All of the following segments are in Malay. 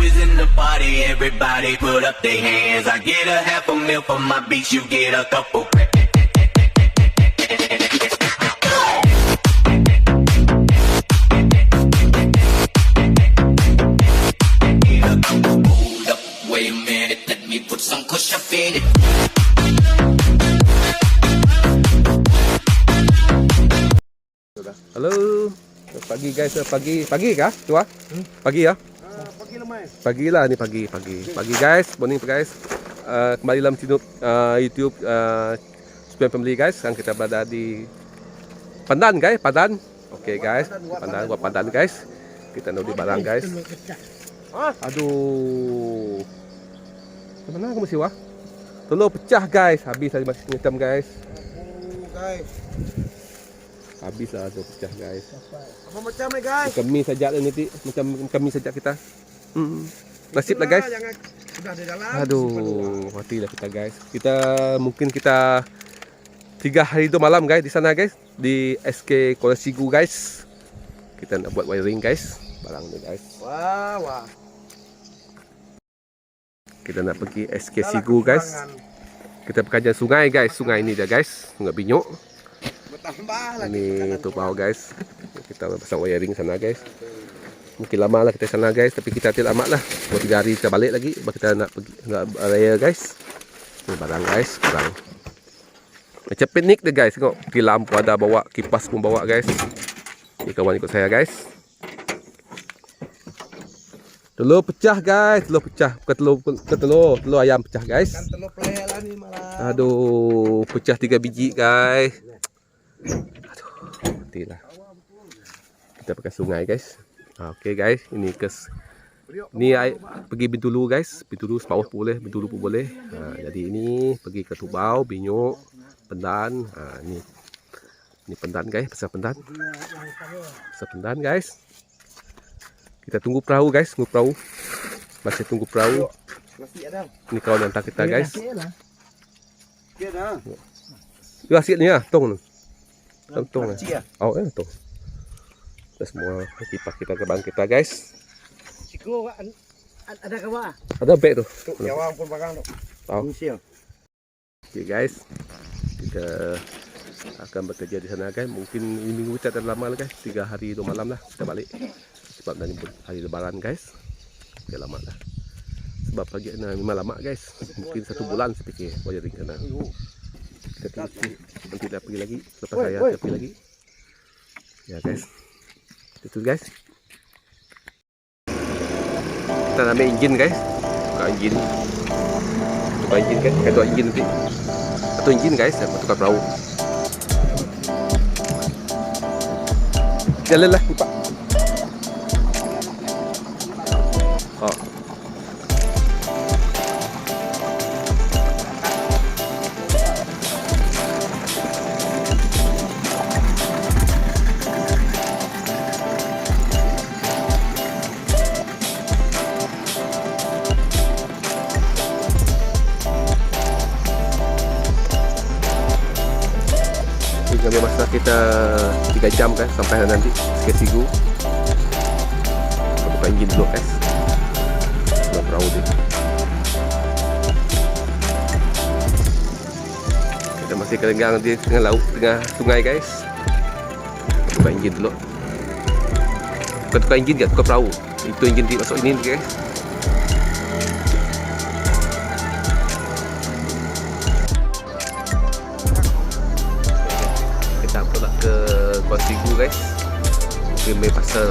is in the party, everybody put up their hands. I get a half a meal for my beats, you get a couple. Hold up, wait a minute, let me put some kush up in it. Halo, pagi guys, pagi kah? Tua? Pagi ya? Pagi lemai. Pagi lah ni pagi guys, morning guys. Kembali dalam channel YouTube Supian Family guys. Sekarang kita berada di Pandan guys, Pandan. Okey guys, buat Pandan guys. Kita nak beli barang guys. Aduh. Mana kamu siwa? Telur pecah guys, habis tadi masih hitam guys. Guys. Habis lah tu pecah guys. Apa macam ni guys? Kami saja lah nanti, macam kami saja kita. Nasib lah guys. Jangan sudah di dalam. Aduh, matilah kita guys. Mungkin kita 3 hari 2 malam guys di sana guys, di SK Kuala Sigu guys. Kita nak buat wiring guys, barang ni guys. Wah. Kita nak pergi SK Sigu guys. Kita berkajian sungai guys, sungai ini dia guys, Sungai Binyuk. Bertambah lagi. Ini tu bawah guys. Kita pasang wiring sana guys. Mungkin lama lah kita sana guys, tapi kita tidak amat lah. 2-3 hari kita balik lagi. Kita nak pergi raya guys. Ini barang guys, barang. Macam piknik deh guys. Tengok, pergi lampu ada bawa, kipas pun bawa guys. Ini kawan ikut saya guys. Telur pecah guys, telur pecah. Bukan telur ayam pecah guys. Kan telur player lah ni malah. Aduh, pecah 3 biji guys. Aduh, matilah. Kita pakai sungai guys. Okey guys, ini pergi Bintulu guys. Bintulu separuh pun boleh, Bintulu pun boleh. Jadi ini pergi ke Tubau, Binyuk, Pandan. Ini Pandan guys, pasal Pandan. Pasal Pandan guys. Kita tunggu perahu guys, tunggu perahu. Masih tunggu perahu. Ini kawan hantar kita guys. Dia dah. Dia hasil ni lah, tong ni. Tong lah. Kecil lah. Oh, tong. Kita semua kipas kita ke bang kita guys. Siku ada ke bawah? Ada beg tu. Jawang pun barang tu. Tahu. Musil. Okay guys. Kita akan bekerja di sana guys. Mungkin ini minggu kita tak lama lah guys. 3 hari 2 malam lah kita balik. Sebab dah jemput hari lebaran guys. Dia lama lah. Sebab pagi memang lama guys. Mungkin 1 bulan saya fikir wiring sana. Kita tunggu nanti dah pergi lagi. Lepas saya kita pergi lagi. Ya guys. Itu guys. Kita nak ambil enjin guys. Tukar enjin. Tukar enjin guys. Kita tukar enjin nanti. Satu enjin guys. Saya tukar perahu. Jalan lah lipat. Oh. Ambil masa kita 3 jam kan sampai nanti SK Sigu. Kita buka enjin dulu guys. Buat perahu dia. Kita masih kelenggang di tengah laut, tengah sungai guys. Kita buka enjin dulu. Bukan tukar enjin ke, tukar perahu. Itu enjin dia masuk ini guys. Ke Kuala Sigu guys. Mungkin main pasal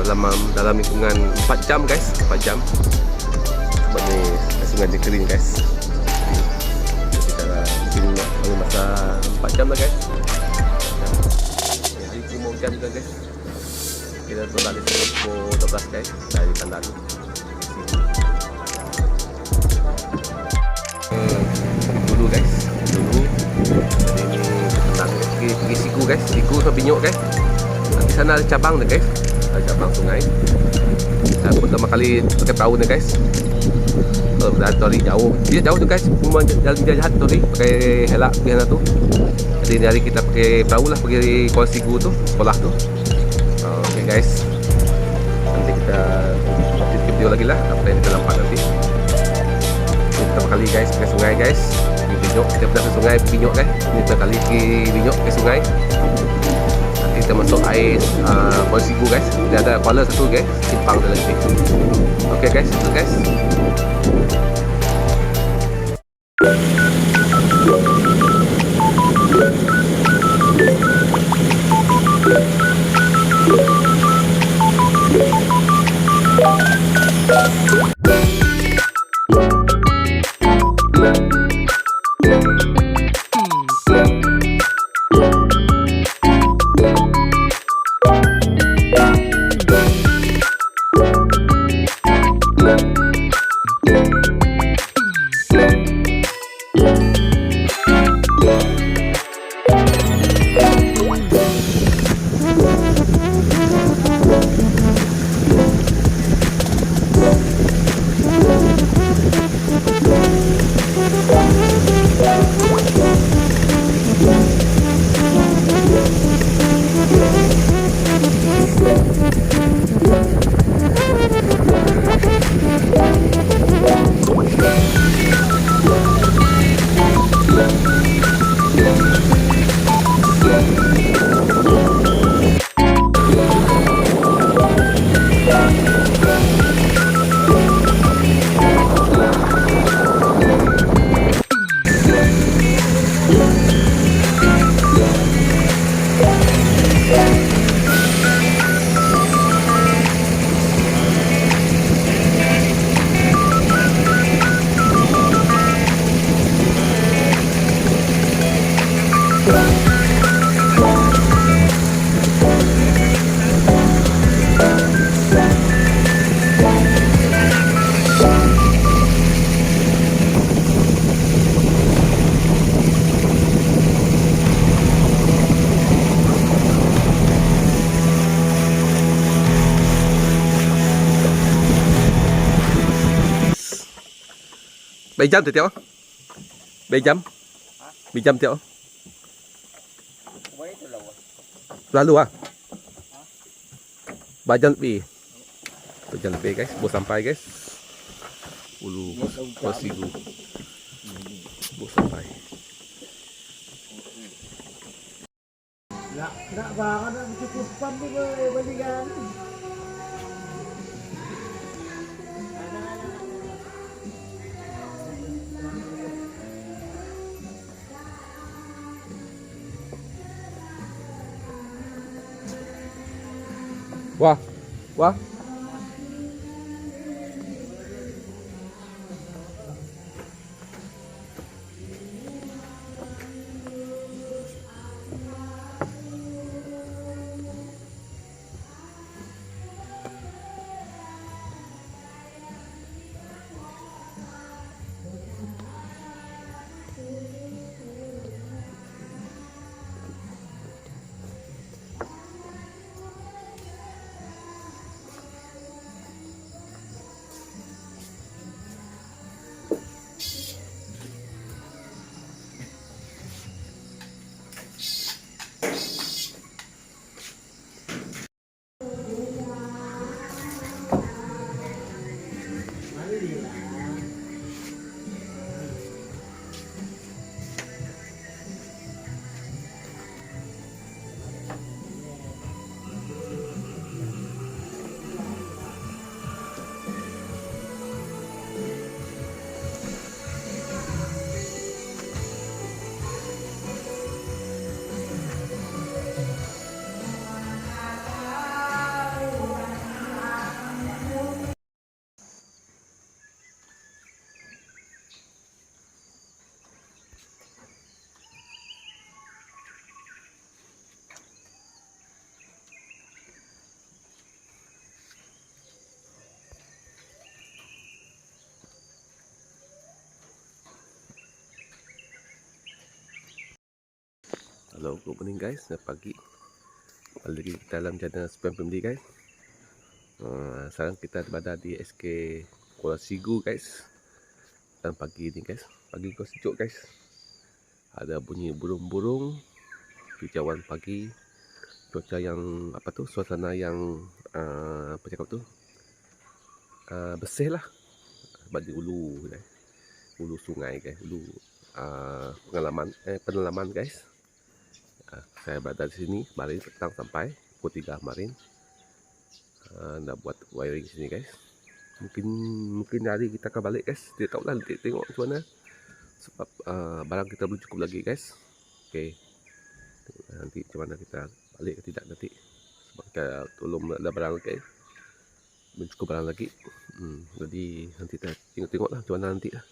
dalam lingkungan 4 jam guys, 4 jam. Sebab ni sungai dia kering guys. Jadi kita mungkin main masa 4 jam lah guys. Hari ini mau hujan juga guys. Kita tolak di sini pukul 12 guys dari Pandan. Dulu guys, dulu. Pergi Sigu guys, Sigu ke Binyuk guys. Di sana ada cabang dah guys, ada cabang sungai. Saya pertama kali pakai perahu ni guys. Kalau berada tori jauh, dia jauh tu guys. Cuma jalan jahat tori, pakai helak di sana tu. Jadi ini hari kita pakai perahu lah pergi Kuala Sigu tu, sekolah tu. Okay guys, nanti kita video lagi lah apa yang kita nampak nanti. Ini pertama kali guys ke sungai guys. Ini Binyok, kita pernah ke sungai Binyok kan. Ini pertama kali ke Binyok ke sungai. Nanti kita masuk air Kuala Sigu guys. Dia ada kuala satu guys, simpang dia lagi. Okay guys, itu guys. Bảy trăm thì tiêu. 700. 700 tiêu. Lalu ah. 3 jam lebih. 2 jam lebih guys, baru sampai guys. Ulu Kuala Sigu. Baru sampai. Nak barang nak cukup pam ni balik kan. Wah, wah. Hello, good morning guys. Pagi. Balik lagi kita dalam channel Spam Family guys. Sekarang kita berada di SK Kuala Sigu guys. Dan pagi ni guys, pagi kau sejuk guys. Ada bunyi burung-burung, hijauan pagi, cuaca yang apa tu, suasana yang apa cakap tu, bersih lah. Sebab di ulu guys. Ulu sungai guys, ulu penelaman guys. Saya berada di sini kemarin petang sampai pukul 3 kemarin. Nak buat wiring sini guys. Mungkin hari kita akan balik guys. Tidak tahu lah, nanti tengok macam mana. Sebab barang kita belum cukup lagi guys. Okey. Nanti macam mana kita balik ke tidak nanti. Sebab kita belum ada barang lagi. Belum cukup barang lagi. Jadi nanti kita tengok lah macam mana nanti lah.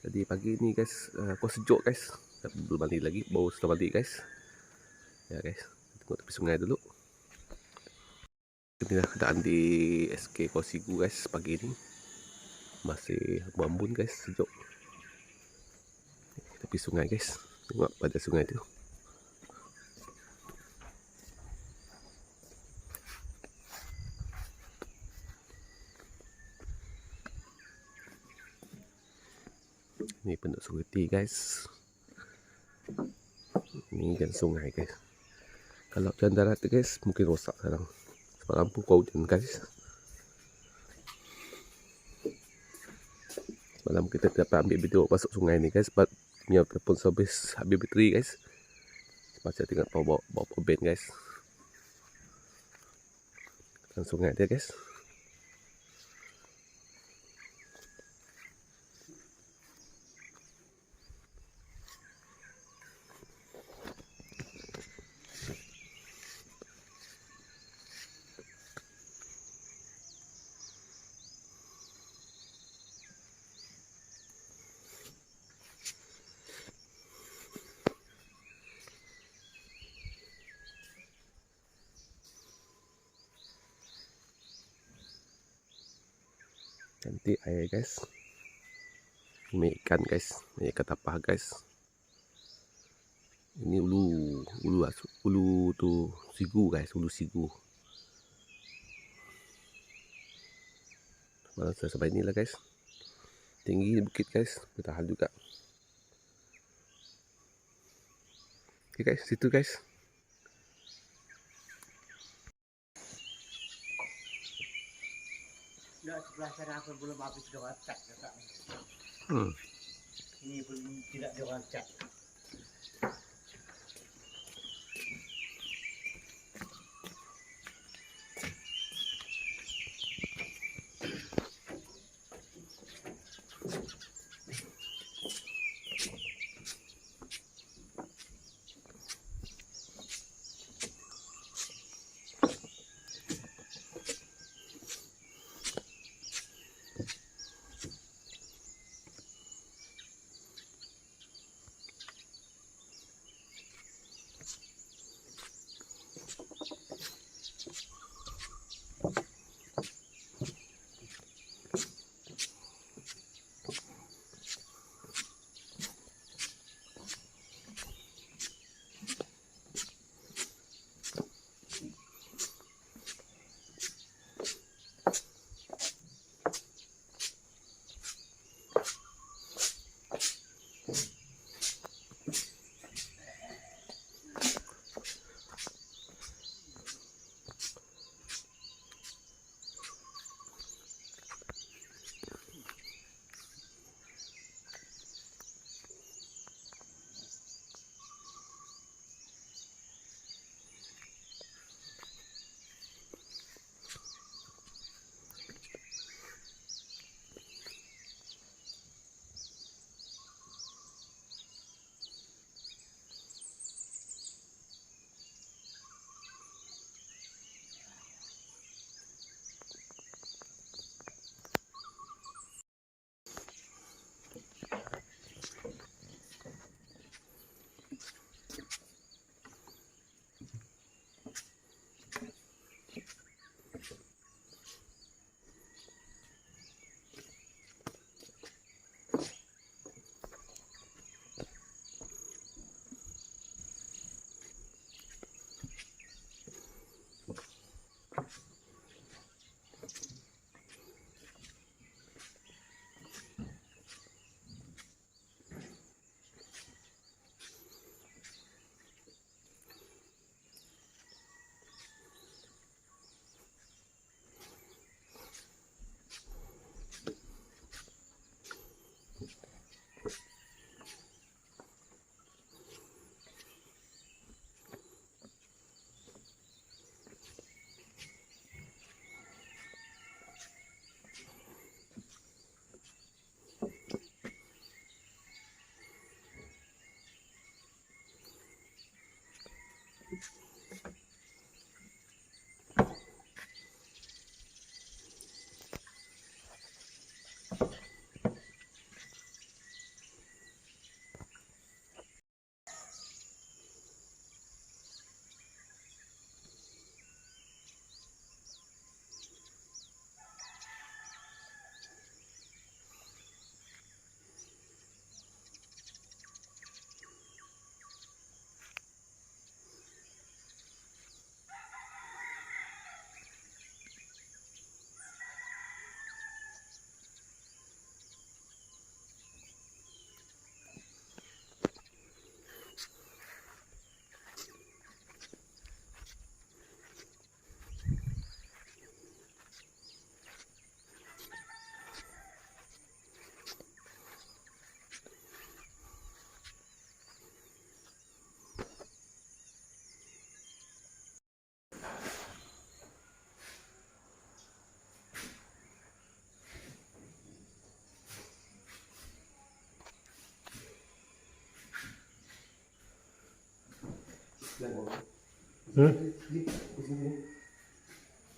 Jadi pagi ni guys, aku sejuk guys. Belum mandi lagi, baru setelah mandi guys. Ya guys, tengok tepi sungai dulu. Inilah keadaan di SK Kosigu guys pagi ni. Masih berambun guys, sejuk. Tepi sungai guys. Tengok pada sungai tu. Ini penduk security guys. Ini kan sungai guys. Kalau hujan darat guys mungkin rosak sekarang. Sebab lampu kau hujan guys. Semalam kita dapat ambil video masuk sungai ni guys. Sebab punya telefon habis bateri guys. Sebab saya tengok bawa power bank guys. Dan sungai dia guys. Cantik air guys. Ini ikan guys. Ini ikan tapah guys. Ini ulu tu sigu guys, ulu sigu. Malah saya sampai inilah guys. Tinggi bukit guys, bertahan juga. Oke guys, situ guys. Dah sebelah sana pun belum habis dia orang cat kakak. Ini pun tidak dia orang cat.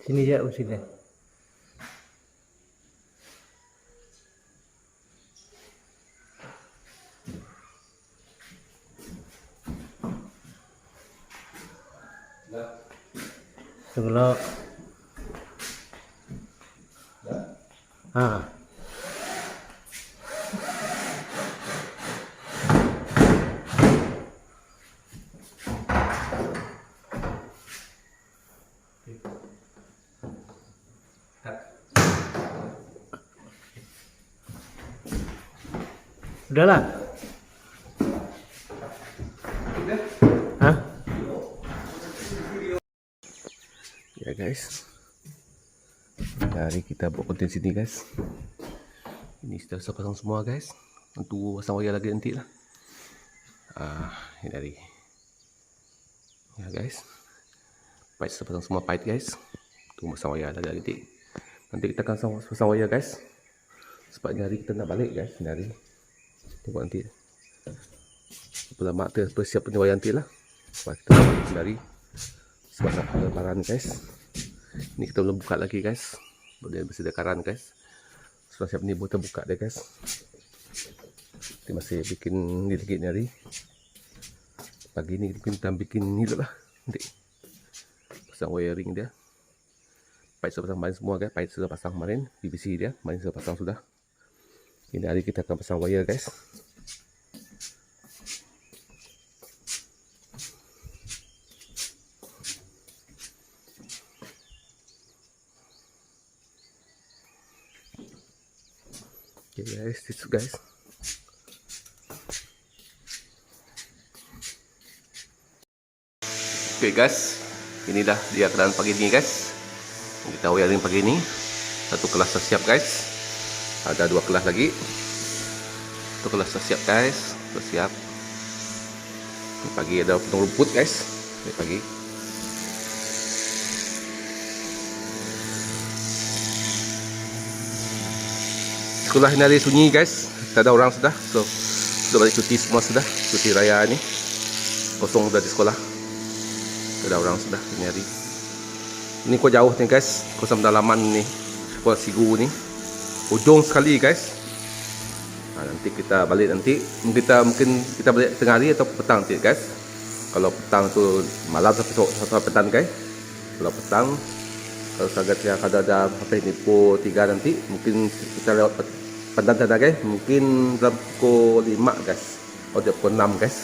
Sini je, sini. Sebelah. Ah. Udahlah. Hah? Ya guys, hari kita buat konten sini guys. Ini sudah saya pasang semua guys. Tentu pasang wayar lagi nanti lah. Ini dari. Ya guys, pipe saya pasang semua pipe guys. Tunggu pasang wayar lagi nanti. Nanti kita akan pasang wayar guys. Sebab ni hari kita nak balik guys. Ni hari. Tengok nanti. Lama kita persiap punya wayar nanti lah. Sebab kita balik dari. Sebab nak lebaran guys. Ni kita belum buka lagi guys. Boleh bersediakan guys. Setelah siap ni kita buka dia guys. Kita masih bikin ni lagi ni hari. Pagi ni kita bikin ni lah nanti. Pasang wiring dia. Pipe sudah pasang main semua guys. Pipe sudah pasang kemarin. PVC dia main sudah pasang sudah. Ini hari kita akan pasang wire guys. Okay guys, this guys. Okay guys, inilah dia keadaan pagi ni guys. Kita wiring pagi ni. Satu kelas dah siap guys. Ada dua kelas lagi. Satu kelas dah siap guys. Dah siap. Pagi ada potong rumput guys. Pagi. Sekolah ini hari sunyi guys. Tak ada orang sudah. So sudah balik cuti semua sudah. Cuti raya ni. Kosong sudah di sekolah. Tak ada orang sudah ini hari. Ini kau jauh ni guys. Kau sama dalaman ni. Sekolah Sigu ni. Ujung sekali guys. Nanti kita balik nanti. Mungkin kita balik tengah hari atau petang nanti guys. Kalau petang tu malam sampai petang guys. Kalau petang, kalau sangat ya ada apa ini pukul 3 nanti. Mungkin kita lewat petang sana guys. Mungkin dalam pukul 5 guys. Atau pukul 6 guys.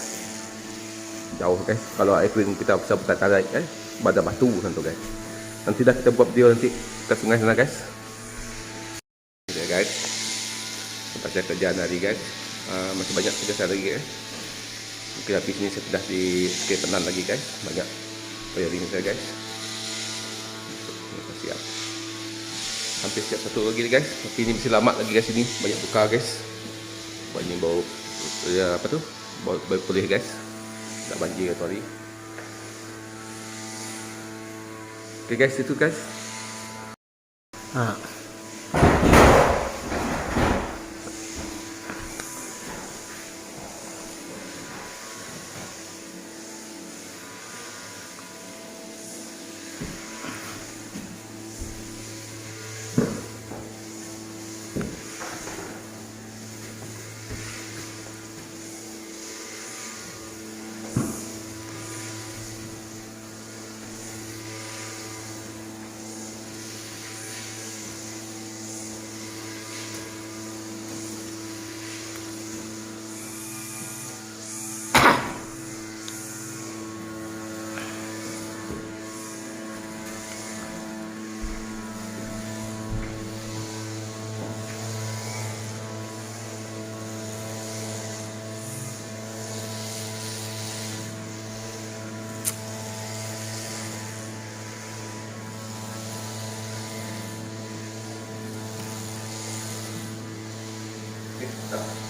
Jauh guys. Kalau air kering kita bisa petang tarik guys. Pada batu santu guys. Nanti dah kita buat video nanti ke sungai sana guys. Ya guys, pasal kerjaan hari guys, masih banyak kerja lagi guys. Mungkin habis ni saya dah di sikit penan lagi guys, banyak wiring saya guys. Siap, hampir siap satu lagi guys. Tapi ini masih lama lagi guys, ini banyak buka guys. Buat ini bau ya, apa tu, bau pulih guys. Tak banjir atau hari. Okay guys, itu guys. Mantap.